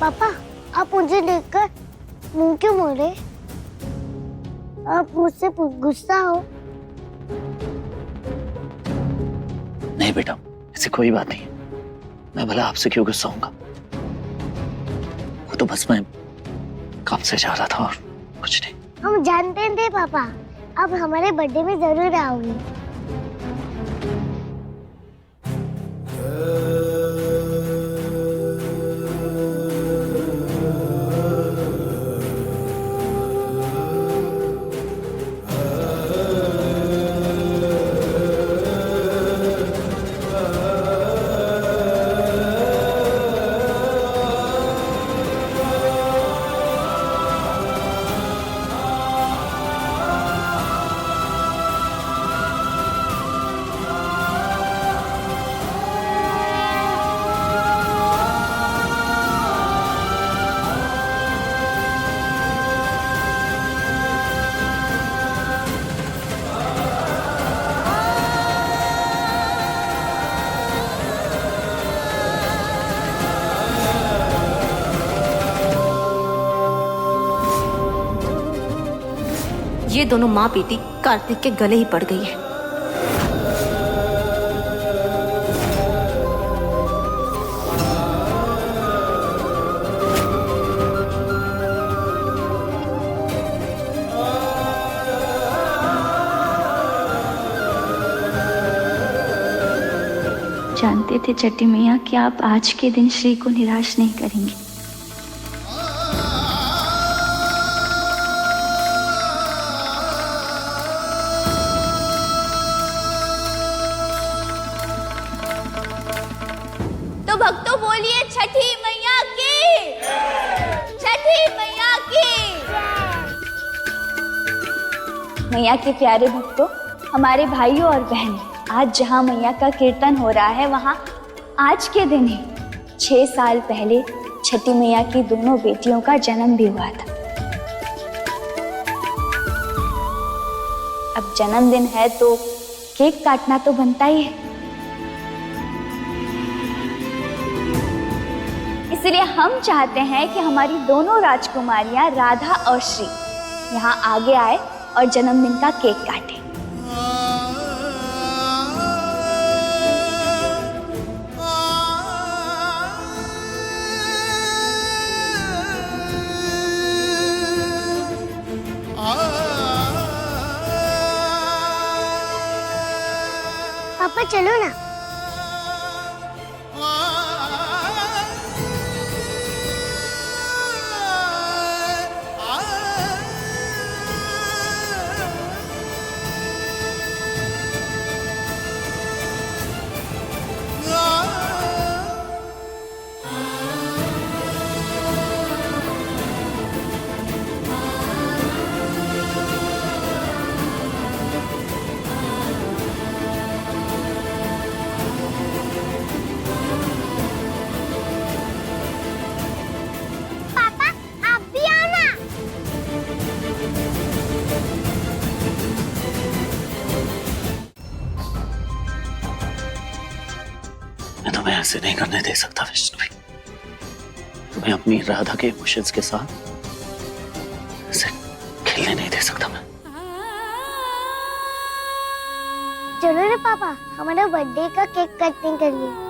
पापा, आप मुझे देखकर मुंह क्यों मोड़े? आप मुझसे गुस्सा हो? नहीं बेटा, ऐसी कोई बात नहीं। मैं भला आपसे क्यों गुस्सा होऊंगा? वो तो बस मैं काम से जा रहा था और कुछ नहीं। हम जानते थे पापा, अब हमारे बर्थडे में जरूर आओगे। ये दोनों माँ बेटी कार्तिक के गले ही पड़ गई है। जानते थे छठी मैया कि आप आज के दिन श्री को निराश नहीं करेंगे। तो भक्तों बोलिए छठी मैया की, छठी मैया की। मैया के प्यारे भक्तों, हमारे भाइयों और बहनों, आज जहाँ मैया का कीर्तन हो रहा है वहाँ आज के दिन ही 6 साल पहले छठी मैया की दोनों बेटियों का जन्म भी हुआ था। अब जन्मदिन है तो केक काटना तो बनता ही है, इसलिए हम चाहते हैं कि हमारी दोनों राजकुमारियां राधा और श्री यहाँ आगे आए और जन्मदिन का केक काटें। पापा चलो ना। मैं तुम्हें ऐसे नहीं करने दे सकता वैष्णवी। तुम्हें अपनी राधा के इमोशंस के साथ ऐसे खेलने नहीं दे सकता मैं। चलो ना पापा, हमारे बर्थडे का केक कटिंग करिए।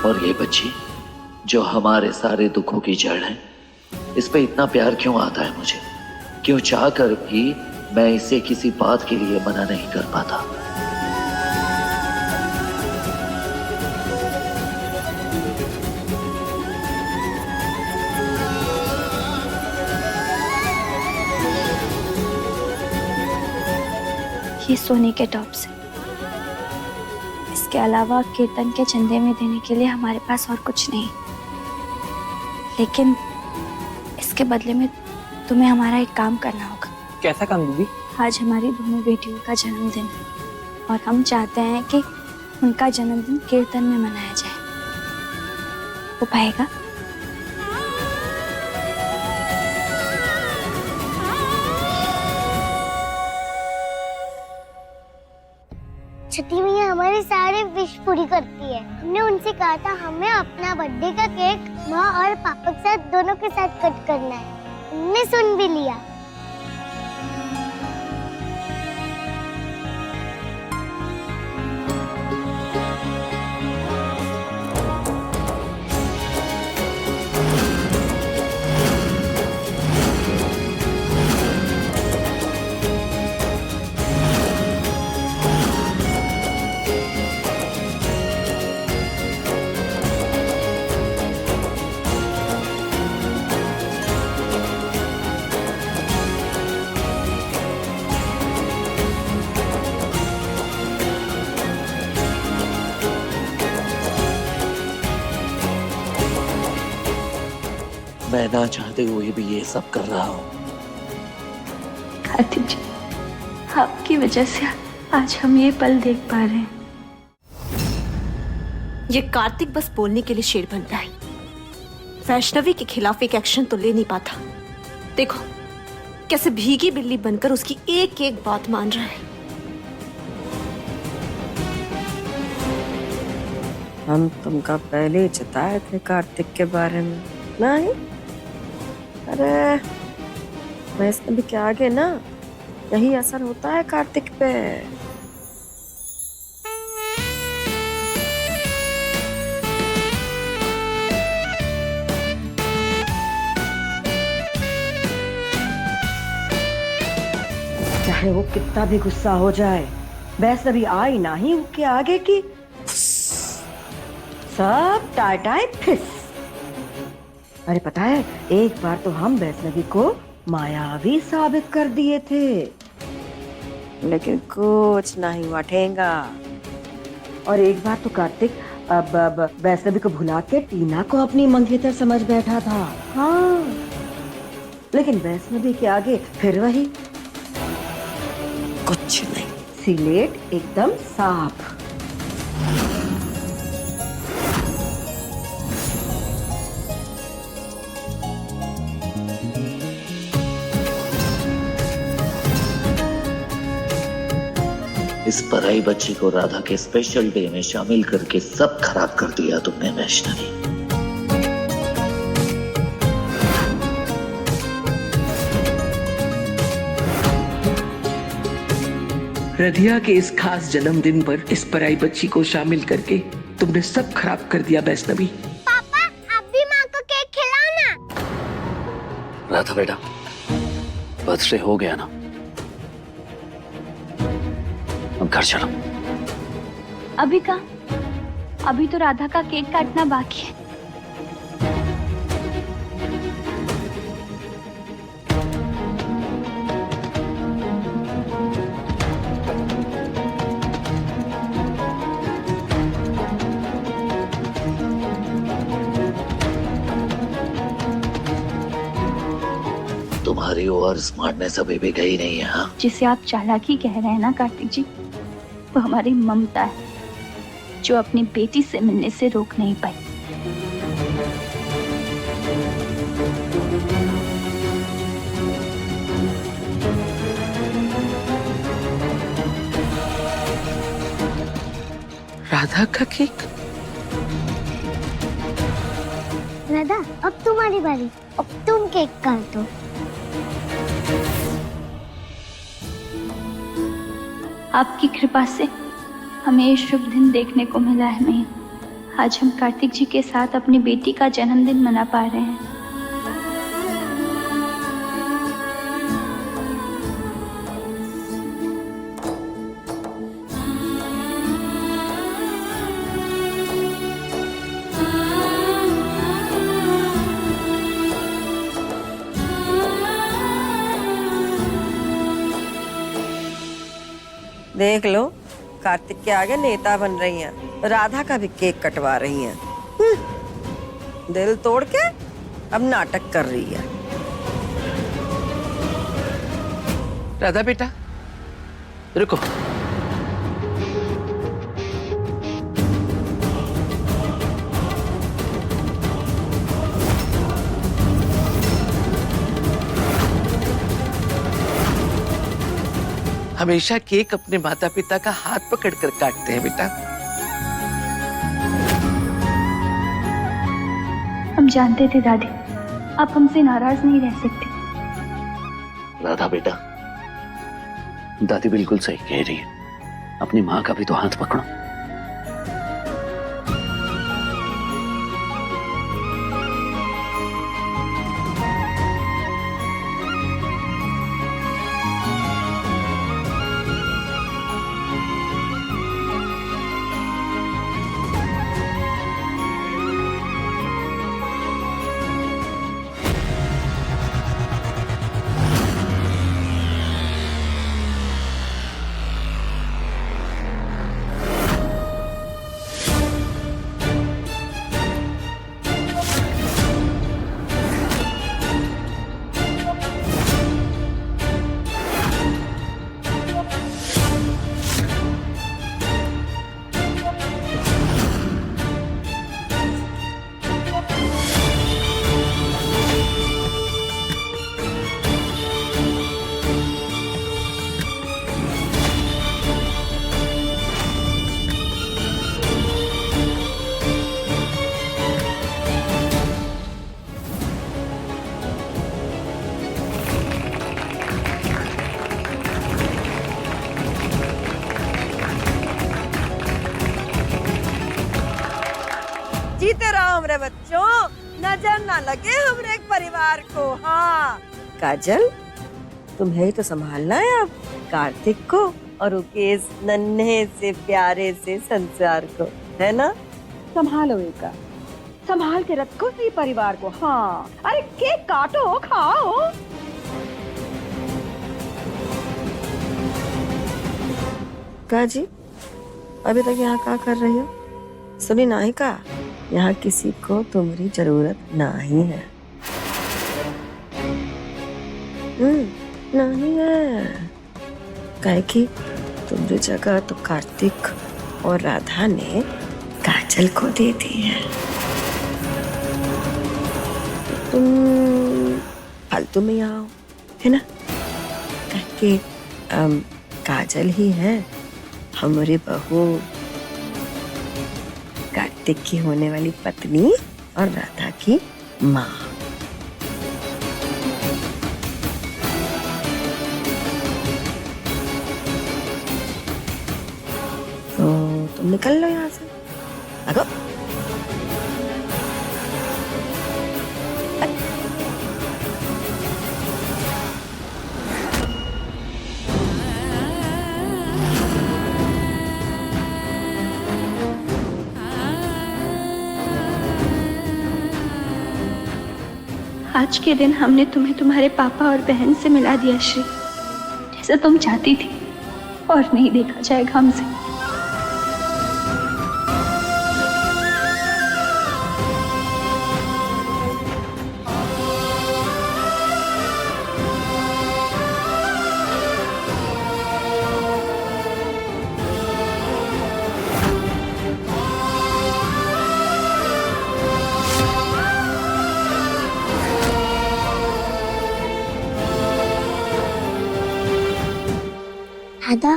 और ये बच्ची जो हमारे सारे दुखों की जड़ है, इस पे इतना प्यार क्यों आता है मुझे? क्यों चाह कर भी मैं इसे किसी बात के लिए मना नहीं कर पाता? ये सोने के टॉप्स हैं। इसके अलावा कीर्तन के चंदे में देने के लिए हमारे पास और कुछ नहीं, लेकिन इसके बदले में तुम्हें हमारा एक काम करना होगा। कैसा काम दीदी? आज हमारी दोनों बेटियों का जन्मदिन है और हम चाहते हैं कि उनका जन्मदिन कीर्तन में मनाया जाए। वो पाएगा? छठी मैया हमारे सारे विश पूरी करती है। हमने उनसे कहा था हमें अपना बर्थडे का केक माँ और पापा के साथ दोनों के साथ कट करना है। उनने सुन भी लिया। मैं ना चाहते हुए भी ये सब कर रहा हूँ। कार्तिक जी, आपकी वजह से आज हम ये पल देख पा रहे हैं। ये कार्तिक बस बोलने के लिए शेर बन रहा है। वैष्णवी के खिलाफ एक एक्शन तो ले नहीं पाता। देखो कैसे भीगी बिल्ली बनकर उसकी एक एक बात मान रहा है। हम तुमका पहले ही चताए थे कार्तिक के बारे में। नहीं, अरे वैष्णवी के आगे ना यही असर होता है कार्तिक पे। चाहे वो कितना भी गुस्सा हो जाए, वैष्णवी आई ना ही उनके आगे की सब टाई टाई फिस। अरे पता है, एक बार तो हम वैष्णवी को मायावी साबित कर दिए थे, लेकिन कुछ नहीं हुआ ठेंगा। और एक बार तो कार्तिक अब वैष्णवी को भुला के टीना को अपनी मंगेतर समझ बैठा था। हाँ, लेकिन वैष्णवी के आगे फिर वही कुछ नहीं, सिलेट एकदम साफ। इस पराई बच्ची को राधा के स्पेशल डे में शामिल करके सब खराब कर दिया तुमने वैष्णवी। रधिया के इस खास जन्मदिन पर इस पराई बच्ची को शामिल करके तुमने सब खराब कर दिया वैष्णवी। पापा आप भी माँ को केक खिलाओ ना। राधा बेटा, बर्थडे हो गया ना, अब घर चलो। अभी कहाँ? अभी तो राधा का केक काटना बाकी है। तुम्हारी ओवर स्मार्टनेस अभी भी गई नहीं है। हाँ, जिसे आप चालाकी कह रहे हैं ना कार्तिक जी, वो हमारी ममता है जो अपनी बेटी से मिलने से रोक नहीं पाई। राधा का केक? राधा अब तुम्हारी बारी, अब तुम केक काटो। आपकी कृपा से हमें ये शुभ दिन देखने को मिला है मैया। आज हम कार्तिक जी के साथ अपनी बेटी का जन्मदिन मना पा रहे हैं। देख लो, कार्तिक के आगे नेता बन रही हैं, राधा का भी केक कटवा रही हैं। दिल तोड़ के अब नाटक कर रही है। राधा बेटा रुको। हमेशा केक अपने माता पिता का हाथ पकड़कर काटते हैं बेटा। हम जानते थे दादी, आप हमसे नाराज नहीं रह सकते। राधा बेटा, दादी बिल्कुल सही कह रही है, अपनी माँ का भी तो हाथ पकड़ो। जीते रहो हमरे बच्चों, नजर ना लगे हमरे परिवार को। हाँ काजल, तुम्हें ही तो संभालना है अब कार्तिक को और उसके इस नन्हे से प्यारे से संसार को, है ना? संभालो एका, संभाल के रखो इसी परिवार को। हाँ अरे केक काटो, खाओ। काजी, अभी तक यहाँ क्या कर रही हो? सुनी नहीं का, यहाँ किसी को तुम्हारी जरूरत नहीं है। नहीं है, काहे कि तुम्हारी जगह तो कार्तिक और राधा ने काजल को दे दी है। तुम फालतू में आओ, है ना? काहे कि काजल ही है हमारी बहू, कार्तिक की होने वाली पत्नी और राधा की माँ। तो तुम निकल लो यहाँ से, आगो। आज के दिन हमने तुम्हें तुम्हारे पापा और बहन से मिला दिया श्री, जैसा तुम चाहती थी, और नहीं देखा जाएगा हमसे। राधा,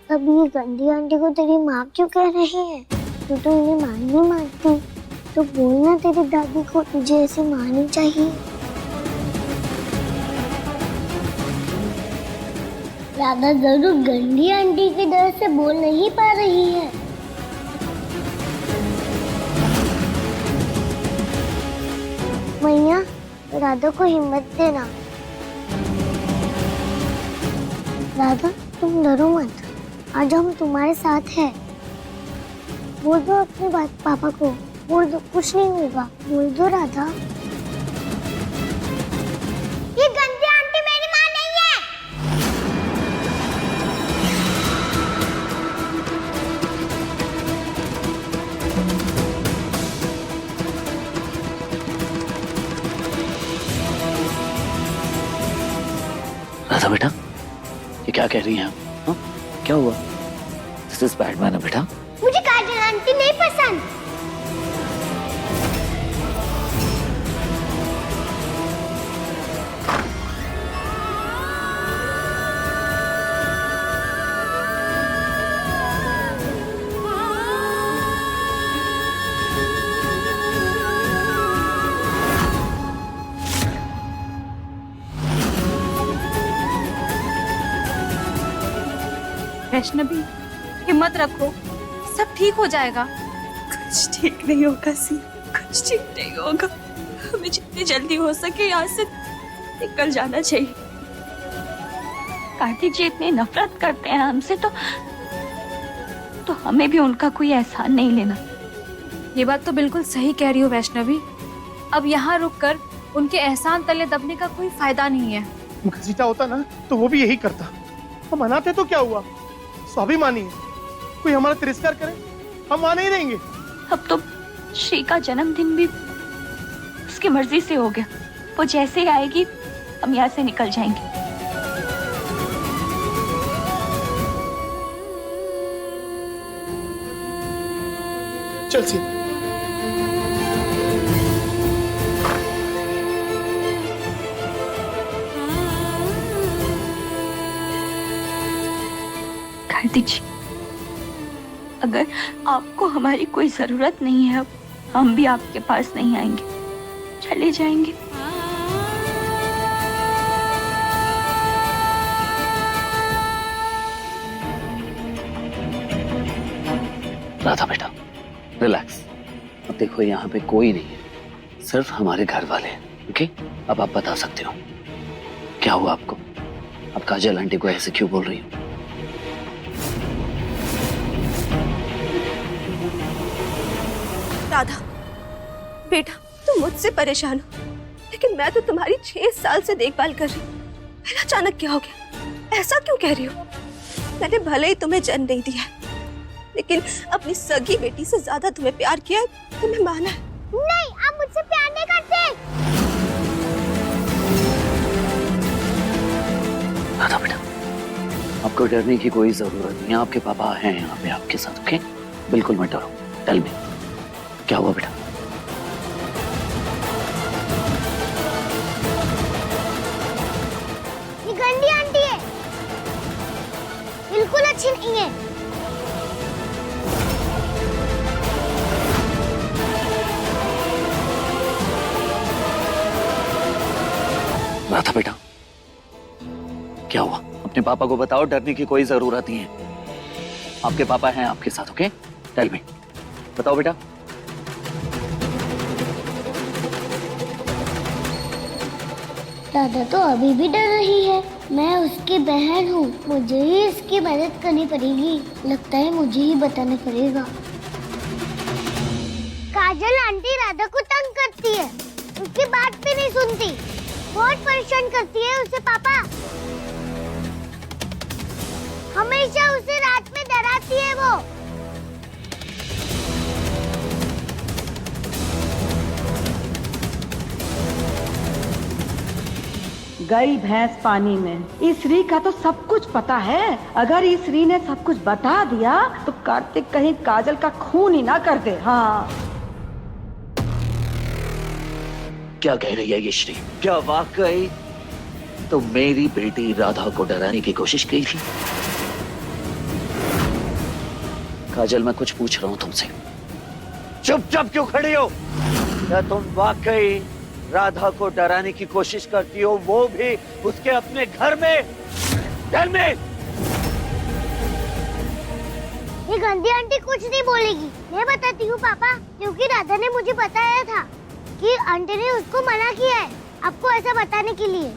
अब ये गंदी आंटी को तेरी माँ क्यों कह रही है? तू तो इन्हें माँ नहीं मानती, तो बोलना तेरी दादी को तुझे ऐसे माननी चाहिए। राधा जरूर गंदी आंटी की डर से बोल नहीं पा रही है। मैया, राधा को हिम्मत देना। राधा, तुम डरो मत, आज हम तुम्हारे साथ हैं। बोल दो अपनी बात पापा को, बोल दो कुछ नहीं होगा, बोल दो राधा। ये गंदी आंटी मेरी माँ नहीं है। राधा बेटा, ये क्या कह रही हैं आप? हाँ? क्या हुआ? दिस इज बैड मैनर बेटा। मुझे काजल आंटी नहीं पसंद। वैष्णवी, हिम्मत रखो, सब ठीक हो जाएगा। कुछ ठीक नहीं होगा सी, कुछ ठीक नहीं होगा। हमें जितनी जल्दी हो सके यहाँ से निकल जाना चाहिए। कार्तिक जी इतनी नफरत करते हैं हमसे, तो हमें भी उनका कोई एहसान नहीं लेना। ये बात तो बिल्कुल सही कह रही हो वैष्णवी। अब यहाँ रुककर उनके एहसान तले दबने का कोई फायदा नहीं है। घसीटा होता ना तो वो भी यही करता। हम अनाथ है तो क्या हुआ, स्वाभिमानी है। कोई हमारा तिरस्कार करे हम वहां नहीं रहेंगे। अब तो श्री का जन्मदिन भी उसकी मर्जी से हो गया। वो जैसे ही आएगी हम यहाँ से निकल जाएंगे। चल सी। कार्तिक जी, अगर आपको हमारी कोई जरूरत नहीं है, अब हम भी आपके पास नहीं आएंगे, चले जाएंगे। राधा बेटा रिलैक्स। अब देखो यहाँ पे कोई नहीं है, सिर्फ हमारे घर वाले हैं। ओके, अब आप बता सकते हो क्या हुआ आपको। अब काजल आंटी को ऐसे क्यों बोल रही हो? राधा बेटा, तुम मुझसे परेशान हो, लेकिन मैं तो तुम्हारी 6 साल से देखभाल कर रही हूँ। फिर अचानक क्या हो गया? ऐसा क्यों कह रही हो? मैंने भले ही तुम्हें जन्म नहीं दिया, लेकिन अपनी सगी बेटी से ज्यादा तुम्हें प्यार किया है, तुम्हें माना है। नहीं, आप मुझसे प्यार नहीं करते। राधा बेटा, आपको डरने की कोई जरूरत नहीं है। आपके पापा हैं यहाँ पे आपके साथ। ओके, बिल्कुल मत डरो। टेल मी, क्या हुआ बेटा? ये गंदी आंटी है, बिल्कुल अच्छी नहीं है। राधा बेटा, क्या हुआ? अपने पापा को बताओ, डरने की कोई जरूरत नहीं है। आपके पापा हैं आपके साथ। ओके, टेल मी, बताओ बेटा। दादा तो अभी भी डर रही है। मैं उसकी बहन हूँ, मुझे ही इसकी मदद करनी पड़ेगी। लगता है मुझे ही बताना पड़ेगा। काजल आंटी राधा को तंग करती है, उसकी बात भी नहीं सुनती, बहुत परेशान करती है उसे पापा। हमेशा उसे रात में डराती है वो। गई भैंस पानी में। इस श्री का तो सब कुछ पता है। अगर इस श्री ने सब कुछ बता दिया तो कार्तिक कहीं काजल का खून ही ना कर दे। हाँ, क्या कह रही है ये श्री? क्या वाकई तो मेरी बेटी राधा को डराने की कोशिश की थी? काजल, मैं कुछ पूछ रहा हूँ तुमसे, चुपचाप क्यों खड़ी हो? क्या तुम वाकई राधा को डराने की कोशिश करती हो, वो भी उसके अपने घर में? Tell me. ये गंदी आंटी कुछ नहीं बोलेगी, मैं बताती हूँ पापा, क्योंकि राधा ने मुझे बताया था कि आंटी ने उसको मना किया है आपको ऐसा बताने के लिए।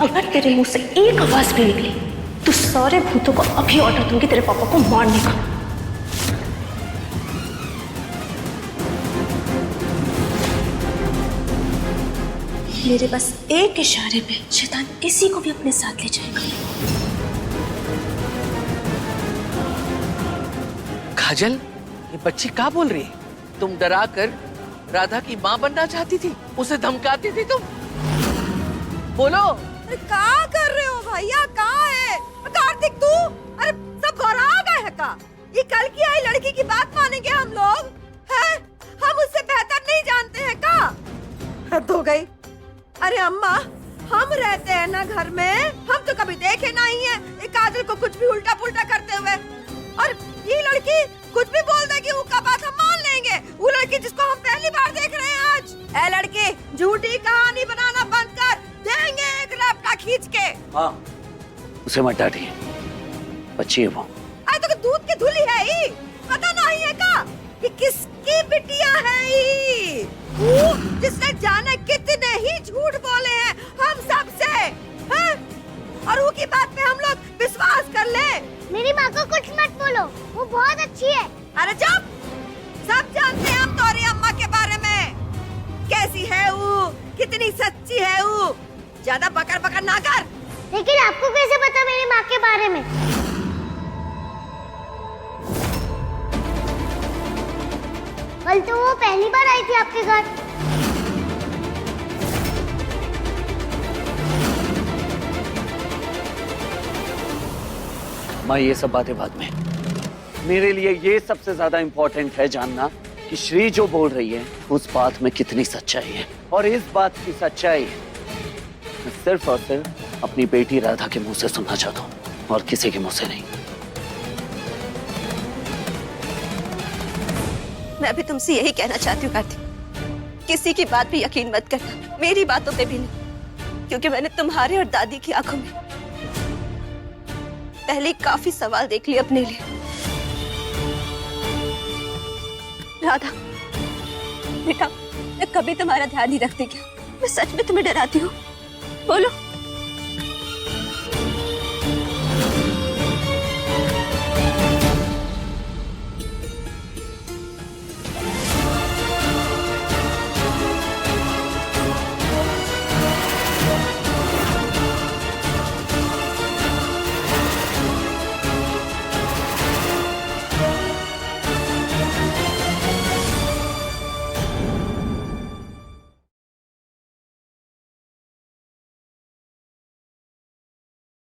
अगर तेरे मुंह से एक आवाज भी निकली तो सारे भूतों को अभी ऑर्डर दूंगी तेरे पापा को मारने का। मेरे बस एक इशारे पे शैतान किसी को भी अपने साथ ले जाएगा। काजल, ये बच्ची क्या बोल रही है? तुम डरा कर राधा की माँ बनना चाहती थी, उसे धमकाती थी तुम। बोलो। अरे क्या कर रहे हो भैया? कहाँ है कार्तिक तू? अरे सब घबरा गए हैं का? ये कल की आई लड़की की बात मानेंगे हम लोग? हैं? हम उससे बेहतर नहीं जानते हैं का? हद हो गई। अरे अम्मा, हम रहते हैं ना घर में, हम तो कभी देखे नहीं है ये काजल को कुछ भी उल्टा पुल्टा करते हुए। और ये लड़की कुछ भी बोल देगी, उसका बात हम मान लेंगे। जाएंगे, वो लड़की जिसको हम पहली बार देख रहे हैं आज। ए लड़की, झूठी कहानी बनाना बंद कर, देंगे एक लपटा खींच के। हाँ, उसे मत डांटिए, बच्ची है वो। अरे तो दूध की धुली है ही, पता नहीं है का कि किसकी बिटिया है ही? वो जिसने जाने कितने ही झूठ बोले हैं हम सब से, हैं? और वो की बात पे हम लोग विश्वास कर ले। मेरी माँ को कुछ मत बोलो, वो बहुत अच्छी है। अरे चुप, सब जानते हैं हम तुम्हारी अम्मा के बारे में, कैसी है वो, कितनी सच्ची है वो। ज्यादा बकर बकर ना कर। लेकिन आपको कैसे पता मेरी माँ के बारे में? कल तो वो पहली बार आई थी आपके घर। माँ, ये सब बातें बाद में। मेरे लिए ये सबसे ज्यादा इम्पोर्टेंट है जानना कि श्री जो बोल रही है उस बात में कितनी सच्चाई है। और इस बात की सच्चाई मैं सिर्फ और सिर्फ अपनी बेटी राधा के मुंह से सुनना चाहता हूँ, और किसी के मुंह से नहीं। मैं भी तुमसे यही कहना चाहती हूँ कार्तिक, किसी की बात पे यकीन मत करना, मेरी बातों पे भी नहीं, क्योंकि मैंने तुम्हारे और दादी की आंखों में पहले काफी सवाल देख लिए अपने लिए। राधा बेटा, मैं कभी तुम्हारा ध्यान नहीं रखती क्या? मैं सच में तुम्हें डराती हूँ? बोलो।